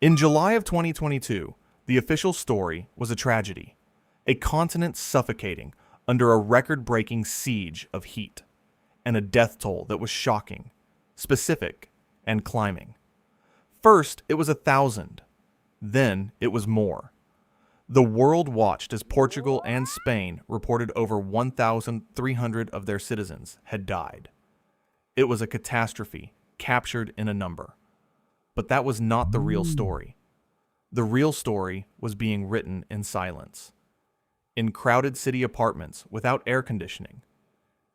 In July of 2022, the official story was a tragedy. A continent suffocating under a record-breaking siege of heat, and a death toll that was shocking, specific, and climbing. First, it was 1,000. Then, it was more. The world watched as Portugal and Spain reported over 1,300 of their citizens had died. It was a catastrophe captured in a number. But that was not the real story. The real story was being written in silence. In crowded city apartments without air conditioning.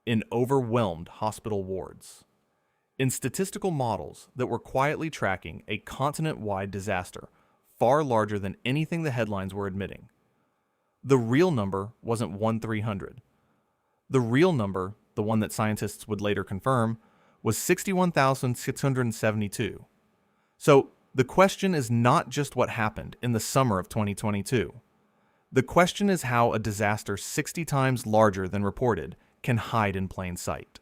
In overwhelmed hospital wards. In statistical models that were quietly tracking a continent-wide disaster far larger than anything the headlines were admitting. The real number wasn't 1,300. The real number, the one that scientists would later confirm, was 61,672. So, the question is not just what happened in the summer of 2022. The question is how a disaster 60 times larger than reported can hide in plain sight.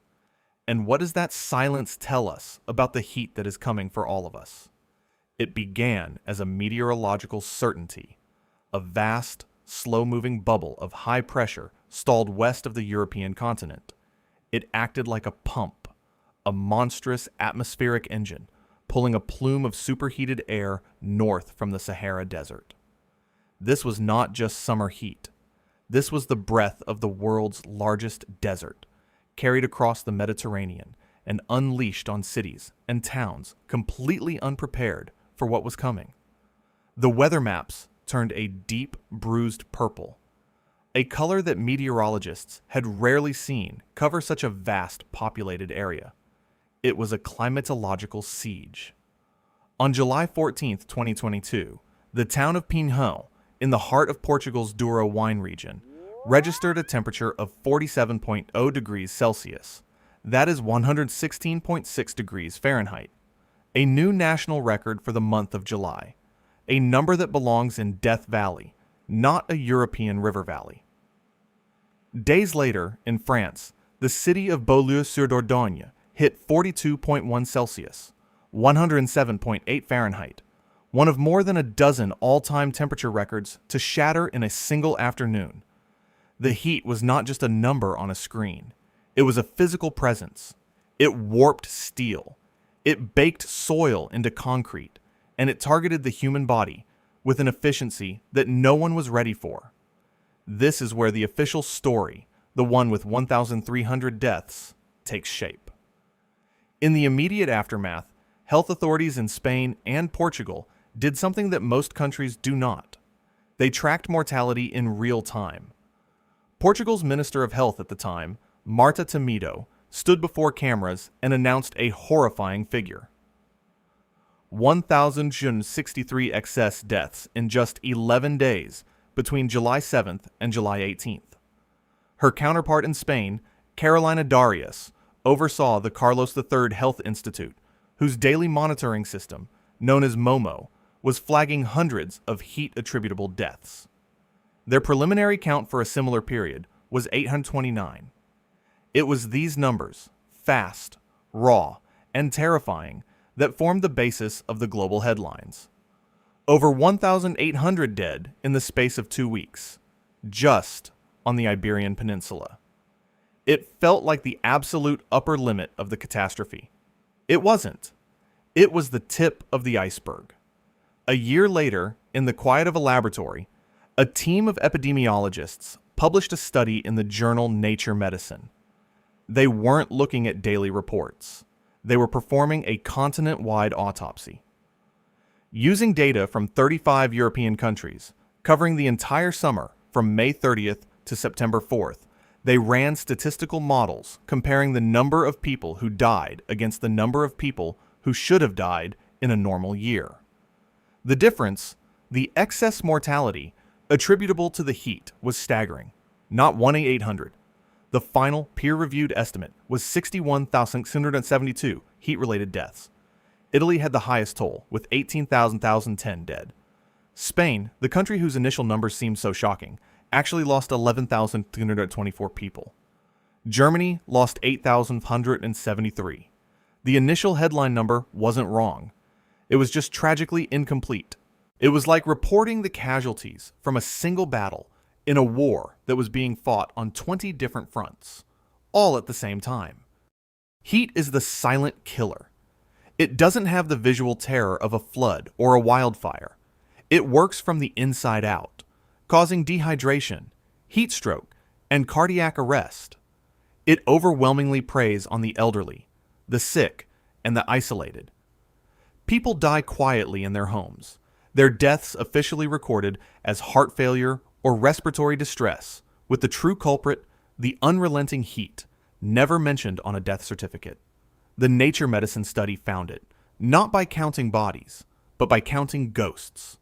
And what does that silence tell us about the heat that is coming for all of us? It began as a meteorological certainty, a vast, slow-moving bubble of high pressure stalled west of the European continent. It acted like a pump, a monstrous atmospheric engine, pulling a plume of superheated air north from the Sahara Desert. This was not just summer heat. This was the breath of the world's largest desert, carried across the Mediterranean and unleashed on cities and towns completely unprepared for what was coming. The weather maps turned a deep, bruised purple, a color that meteorologists had rarely seen cover such a vast populated area. It was a climatological siege. On July 14, 2022, the town of Pinhão, in the heart of Portugal's Douro wine region, registered a temperature of 47.0 degrees Celsius. That is 116.6 degrees Fahrenheit. A new national record for the month of July, a number that belongs in Death Valley, not a European river valley. Days later, in France, the city of Beaulieu-sur-Dordogne hit 42.1 Celsius, 107.8 Fahrenheit, one of more than a dozen all-time temperature records to shatter in a single afternoon. The heat was not just a number on a screen. It was a physical presence. It warped steel. It baked soil into concrete, and it targeted the human body with an efficiency that no one was ready for. This is where the official story, the one with 1,300 deaths, takes shape. In the immediate aftermath, health authorities in Spain and Portugal did something that most countries do not. They tracked mortality in real time. Portugal's Minister of Health at the time, Marta Temido, stood before cameras and announced a horrifying figure. 1,063 excess deaths in just 11 days between July 7th and July 18th. Her counterpart in Spain, Carolina Darius, oversaw the Carlos III Health Institute, whose daily monitoring system, known as MOMO, was flagging hundreds of heat-attributable deaths. Their preliminary count for a similar period was 829. It was these numbers, fast, raw, and terrifying, that formed the basis of the global headlines. Over 1,800 dead in the space of 2 weeks, just on the Iberian Peninsula. It felt like the absolute upper limit of the catastrophe. It wasn't. It was the tip of the iceberg. A year later, in the quiet of a laboratory, a team of epidemiologists published a study in the journal Nature Medicine. They weren't looking at daily reports. They were performing a continent-wide autopsy. Using data from 35 European countries, covering the entire summer from May 30th to September 4th, they ran statistical models comparing the number of people who died against the number of people who should have died in a normal year. The difference, the excess mortality attributable to the heat, was staggering, not 1,800. The final peer-reviewed estimate was 61,672 heat-related deaths. Italy had the highest toll, with 18,010 dead. Spain, the country whose initial numbers seemed so shocking, actually lost 11,324 people. Germany lost 8,173. The initial headline number wasn't wrong. It was just tragically incomplete. It was like reporting the casualties from a single battle in a war that was being fought on 20 different fronts, all at the same time. Heat is the silent killer. It doesn't have the visual terror of a flood or a wildfire. It works from the inside out, causing dehydration, heat stroke, and cardiac arrest. It overwhelmingly preys on the elderly, the sick, and the isolated. People die quietly in their homes, their deaths officially recorded as heart failure or respiratory distress, with the true culprit, the unrelenting heat, never mentioned on a death certificate. The Nature Medicine study found it, not by counting bodies, but by counting ghosts.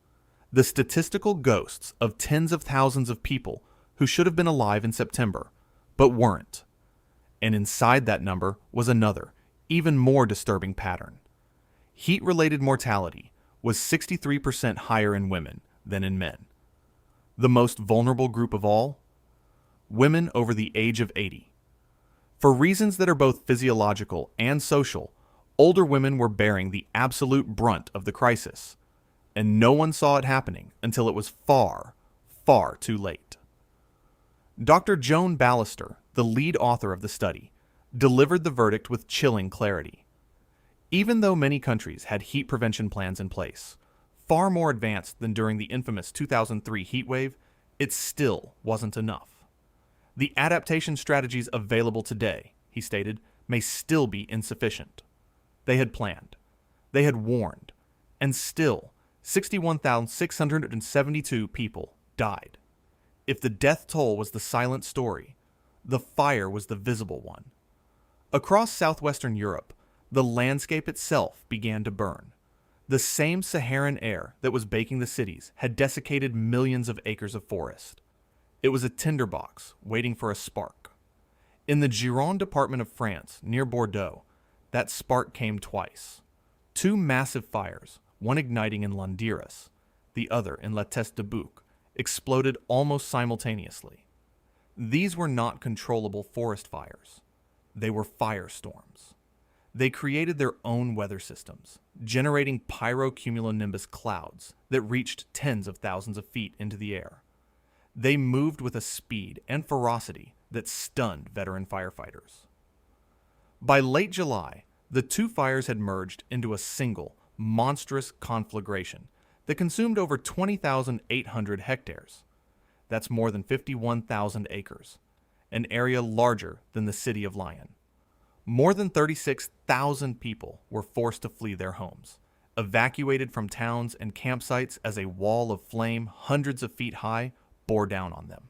The statistical ghosts of tens of thousands of people who should have been alive in September, but weren't. And inside that number was another, even more disturbing pattern. Heat-related mortality was 63% higher in women than in men. The most vulnerable group of all? Women over the age of 80. For reasons that are both physiological and social, older women were bearing the absolute brunt of the crisis, and no one saw it happening until it was far, far too late. Dr. Joan Ballister, the lead author of the study, delivered the verdict with chilling clarity. Even though many countries had heat prevention plans in place, far more advanced than during the infamous 2003 heatwave, it still wasn't enough. The adaptation strategies available today, he stated, may still be insufficient. They had planned, they had warned, and still 61,672 people died. If the death toll was the silent story, the fire was the visible one. Across southwestern Europe, the landscape itself began to burn. The same Saharan air that was baking the cities had desiccated millions of acres of forest. It was a tinderbox waiting for a spark. In the Gironde department of France, near Bordeaux, that spark came twice. Two massive fires, one igniting in Landiras, the other in La Teste de Bouc, exploded almost simultaneously. These were not controllable forest fires. They were firestorms. They created their own weather systems, generating pyrocumulonimbus clouds that reached tens of thousands of feet into the air. They moved with a speed and ferocity that stunned veteran firefighters. By late July, the two fires had merged into a single, monstrous conflagration that consumed over 20,800 hectares. That's more than 51,000 acres, an area larger than the city of Lyon. More than 36,000 people were forced to flee their homes, evacuated from towns and campsites as a wall of flame hundreds of feet high bore down on them.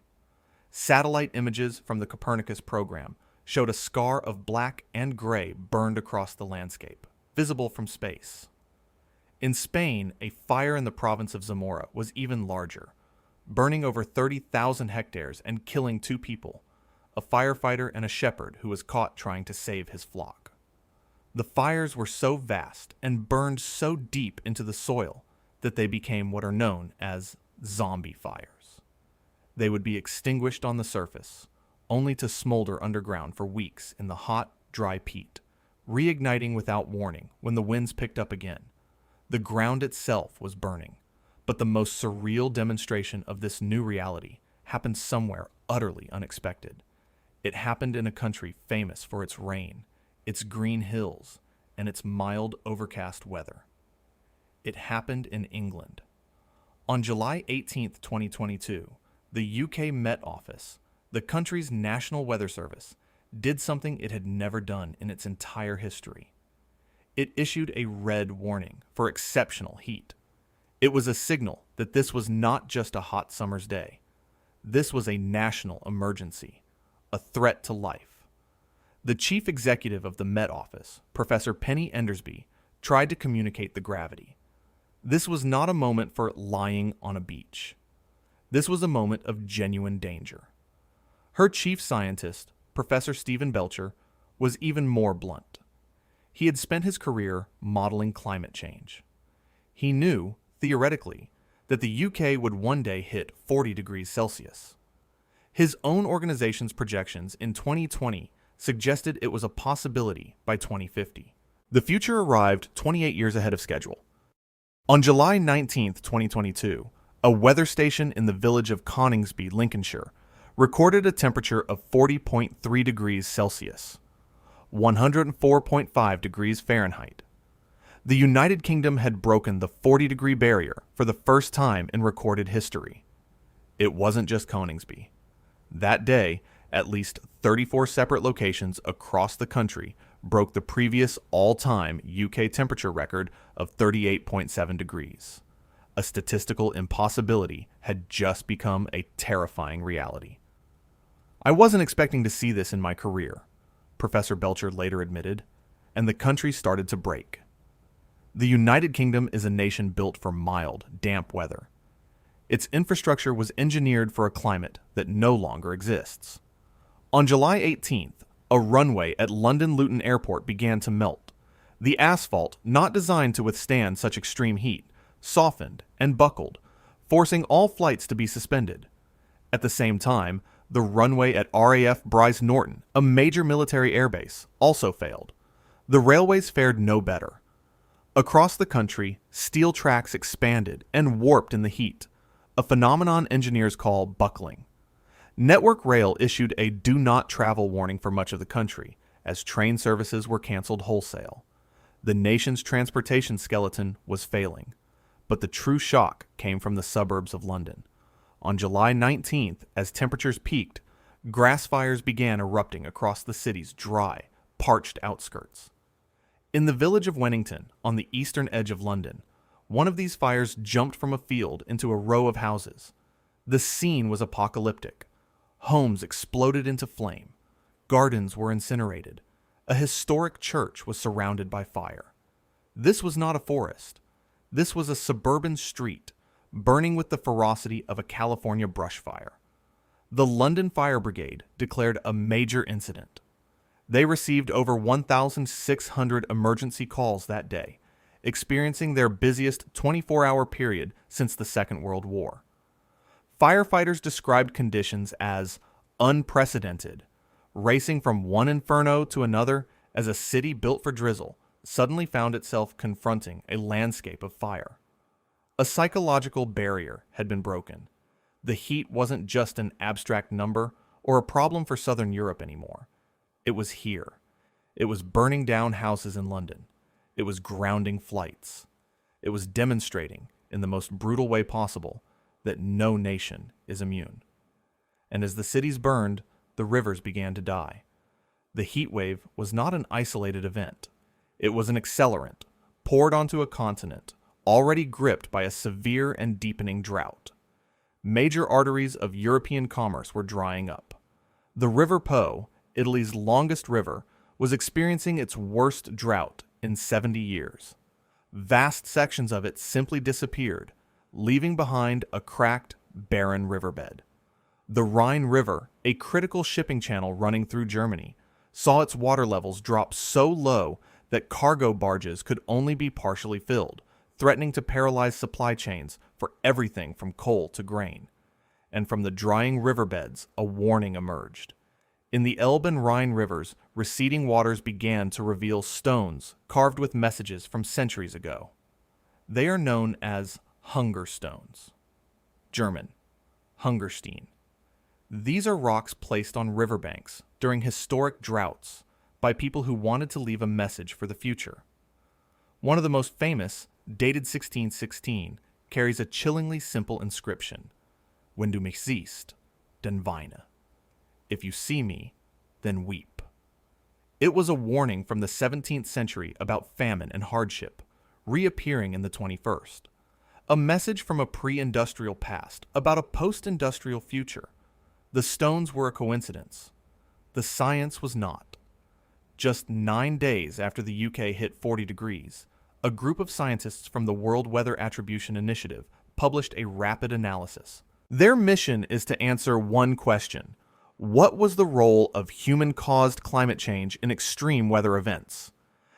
Satellite images from the Copernicus program showed a scar of black and gray burned across the landscape, visible from space. In Spain, a fire in the province of Zamora was even larger, burning over 30,000 hectares and killing two people, a firefighter and a shepherd who was caught trying to save his flock. The fires were so vast and burned so deep into the soil that they became what are known as zombie fires. They would be extinguished on the surface, only to smolder underground for weeks in the hot, dry peat, reigniting without warning when the winds picked up again. The ground itself was burning, but the most surreal demonstration of this new reality happened somewhere utterly unexpected. It happened in a country famous for its rain, its green hills, and its mild, overcast weather. It happened in England. On July 18, 2022, the UK Met Office, the country's national weather service, did something it had never done in its entire history. It issued a red warning for exceptional heat. It was a signal that this was not just a hot summer's day. This was a national emergency, a threat to life. The chief executive of the Met Office, Professor Penny Endersby, tried to communicate the gravity. This was not a moment for lying on a beach. This was a moment of genuine danger. Her chief scientist, Professor Stephen Belcher, was even more blunt. He had spent his career modeling climate change. He knew, theoretically, that the UK would one day hit 40 degrees Celsius. His own organization's projections in 2020 suggested it was a possibility by 2050. The future arrived 28 years ahead of schedule. On July 19, 2022, a weather station in the village of Coningsby, Lincolnshire, recorded a temperature of 40.3 degrees Celsius, 104.5 degrees Fahrenheit. The United Kingdom had broken the 40-degree barrier for the first time in recorded history. It wasn't just Coningsby. That day, at least 34 separate locations across the country broke the previous all-time UK temperature record of 38.7 degrees. A statistical impossibility had just become a terrifying reality. I wasn't expecting to see this in my career, Professor Belcher later admitted, and the country started to break. The United Kingdom is a nation built for mild, damp weather. Its infrastructure was engineered for a climate that no longer exists. On July 18th, a runway at London Luton Airport began to melt. The asphalt, not designed to withstand such extreme heat, softened and buckled, forcing all flights to be suspended. At the same time, the runway at RAF Bryce Norton, a major military airbase, also failed. The railways fared no better. Across the country, steel tracks expanded and warped in the heat, a phenomenon engineers call buckling. Network Rail issued a do not travel warning for much of the country, as train services were canceled wholesale. The nation's transportation skeleton was failing, but the true shock came from the suburbs of London. On July 19th, as temperatures peaked, grass fires began erupting across the city's dry, parched outskirts. In the village of Wennington, on the eastern edge of London, one of these fires jumped from a field into a row of houses. The scene was apocalyptic. Homes exploded into flame. Gardens were incinerated. A historic church was surrounded by fire. This was not a forest. This was a suburban street, burning with the ferocity of a California brush fire. The London Fire Brigade declared a major incident. They received over 1,600 emergency calls that day, experiencing their busiest 24-hour period since the Second World War. Firefighters described conditions as unprecedented, racing from one inferno to another as a city built for drizzle suddenly found itself confronting a landscape of fire. A psychological barrier had been broken. The heat wasn't just an abstract number or a problem for Southern Europe anymore. It was here. It was burning down houses in London. It was grounding flights. It was demonstrating, in the most brutal way possible, that no nation is immune. And as the cities burned, the rivers began to die. The heat wave was not an isolated event. It was an accelerant, poured onto a continent, already gripped by a severe and deepening drought. Major arteries of European commerce were drying up. The River Po, Italy's longest river, was experiencing its worst drought in 70 years. Vast sections of it simply disappeared, leaving behind a cracked, barren riverbed. The Rhine River, a critical shipping channel running through Germany, saw its water levels drop so low that cargo barges could only be partially filled, threatening to paralyze supply chains for everything from coal to grain. And from the drying riverbeds, a warning emerged. In the Elbe and Rhine rivers, receding waters began to reveal stones carved with messages from centuries ago. They are known as hunger stones. German, Hungerstein. These are rocks placed on riverbanks during historic droughts by people who wanted to leave a message for the future. One of the most famous, dated 1616, carries a chillingly simple inscription: Wenn du mich siehst, dann weine. If you see me, then weep. It was a warning from the 17th century about famine and hardship, reappearing in the 21st. A message from a pre-industrial past about a post-industrial future. The stones were a coincidence. The science was not. Just 9 days after the UK hit 40 degrees, a group of scientists from the World Weather Attribution Initiative published a rapid analysis. Their mission is to answer one question: what was the role of human-caused climate change in extreme weather events?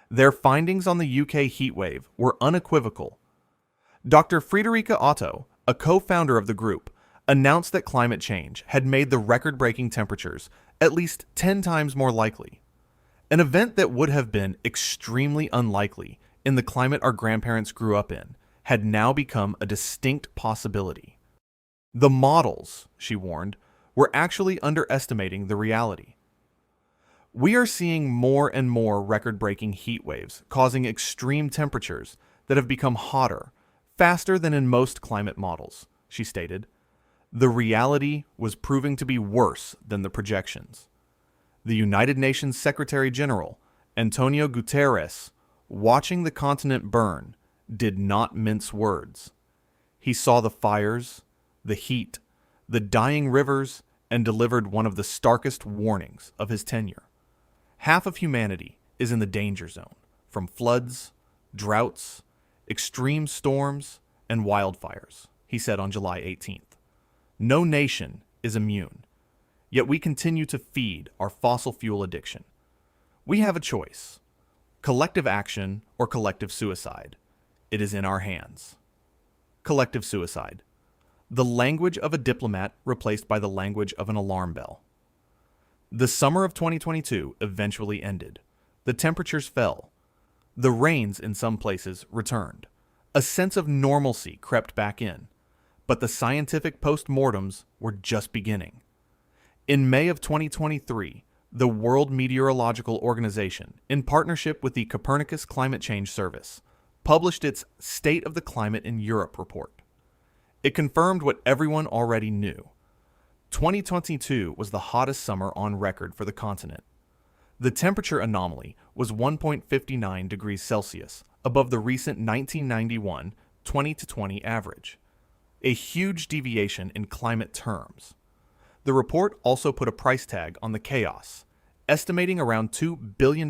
Their findings on the UK heatwave were unequivocal. Dr. Friederike Otto, a co-founder of the group, announced that climate change had made the record-breaking temperatures at least 10 times more likely. An event that would have been extremely unlikely in the climate our grandparents grew up in had now become a distinct possibility. The models, she warned, were actually underestimating the reality. We are seeing more and more record-breaking heat waves causing extreme temperatures that have become hotter, faster than in most climate models, she stated. The reality was proving to be worse than the projections. The United Nations Secretary General, Antonio Guterres, watching the continent burn, did not mince words. He saw the fires, the heat, the dying rivers, and delivered one of the starkest warnings of his tenure. Half of humanity is in the danger zone, from floods, droughts, extreme storms, and wildfires, he said on July 18th. No nation is immune, yet we continue to feed our fossil fuel addiction. We have a choice: collective action or collective suicide. It is in our hands. Collective suicide. The language of a diplomat replaced by the language of an alarm bell. The summer of 2022 eventually ended. The temperatures fell. The rains in some places returned. A sense of normalcy crept back in. But the scientific post-mortems were just beginning. In May of 2023, the World Meteorological Organization, in partnership with the Copernicus Climate Change Service, published its State of the Climate in Europe report. It confirmed what everyone already knew. 2022 was the hottest summer on record for the continent. The temperature anomaly was 1.59 degrees Celsius above the recent 1991 20-20 average, a huge deviation in climate terms. The report also put a price tag on the chaos, estimating around $2 billion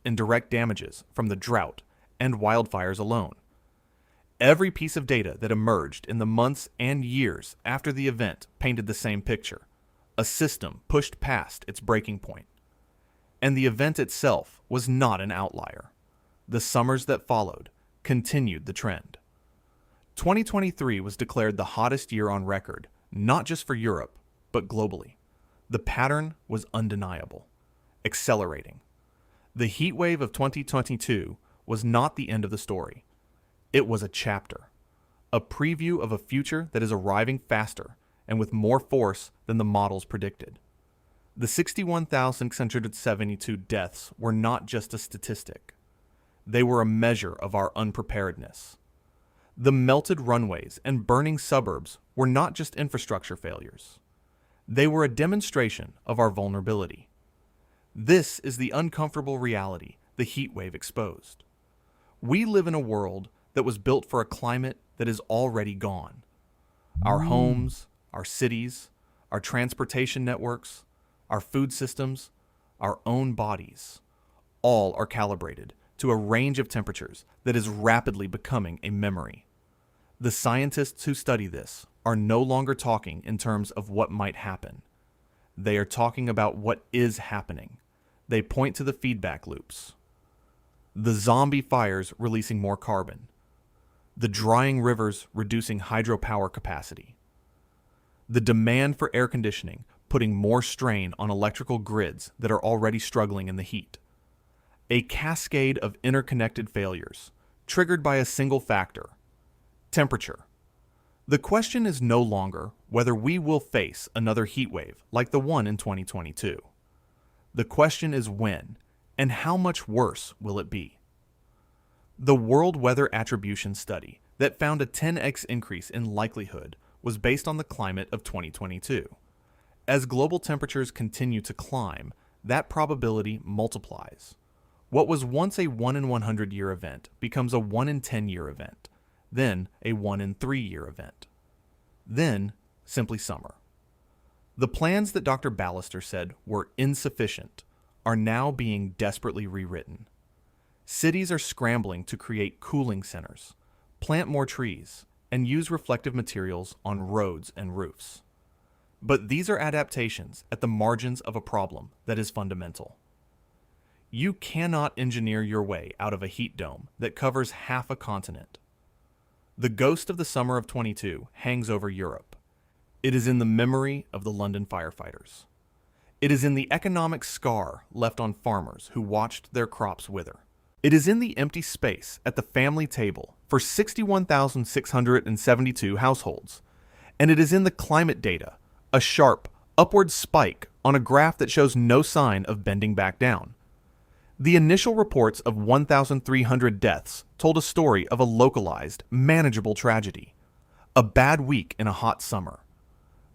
in direct damages from the drought and wildfires alone. Every piece of data that emerged in the months and years after the event painted the same picture: a system pushed past its breaking point. And the event itself was not an outlier. The summers that followed continued the trend. 2023 was declared the hottest year on record, not just for Europe, but globally. The pattern was undeniable, accelerating. The heat wave of 2022 was not the end of the story. It was a chapter, a preview of a future that is arriving faster and with more force than the models predicted. The 61,672 deaths were not just a statistic. They were a measure of our unpreparedness. The melted runways and burning suburbs were not just infrastructure failures. They were a demonstration of our vulnerability. This is the uncomfortable reality the heat wave exposed. We live in a world that was built for a climate that is already gone. Our homes, our cities, our transportation networks, our food systems, our own bodies, all are calibrated to a range of temperatures that is rapidly becoming a memory. The scientists who study this are no longer talking in terms of what might happen. They are talking about what is happening. They point to the feedback loops. The zombie fires releasing more carbon. The drying rivers reducing hydropower capacity. The demand for air conditioning putting more strain on electrical grids that are already struggling in the heat. A cascade of interconnected failures, triggered by a single factor: temperature. The question is no longer whether we will face another heat wave like the one in 2022. The question is when, and how much worse will it be? The World Weather Attribution study that found a 10x increase in likelihood was based on the climate of 2022. As global temperatures continue to climb, that probability multiplies. What was once a 1 in 100 year event becomes a 1 in 10 year event, then a 1 in 3 year event. Then, simply summer. The plans that Dr. Ballister said were insufficient are now being desperately rewritten. Cities are scrambling to create cooling centers, plant more trees, and use reflective materials on roads and roofs. But these are adaptations at the margins of a problem that is fundamental. You cannot engineer your way out of a heat dome that covers half a continent. The ghost of the summer of 22 hangs over Europe. It is in the memory of the London firefighters. It is in the economic scar left on farmers who watched their crops wither. It is in the empty space at the family table for 61,672 households, and it is in the climate data, a sharp, upward spike on a graph that shows no sign of bending back down. The initial reports of 1,300 deaths told a story of a localized, manageable tragedy, a bad week in a hot summer.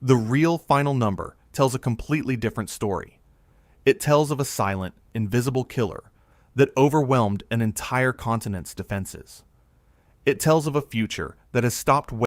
The real final number tells a completely different story. It tells of a silent, invisible killer that overwhelmed an entire continent's defenses. It tells of a future that has stopped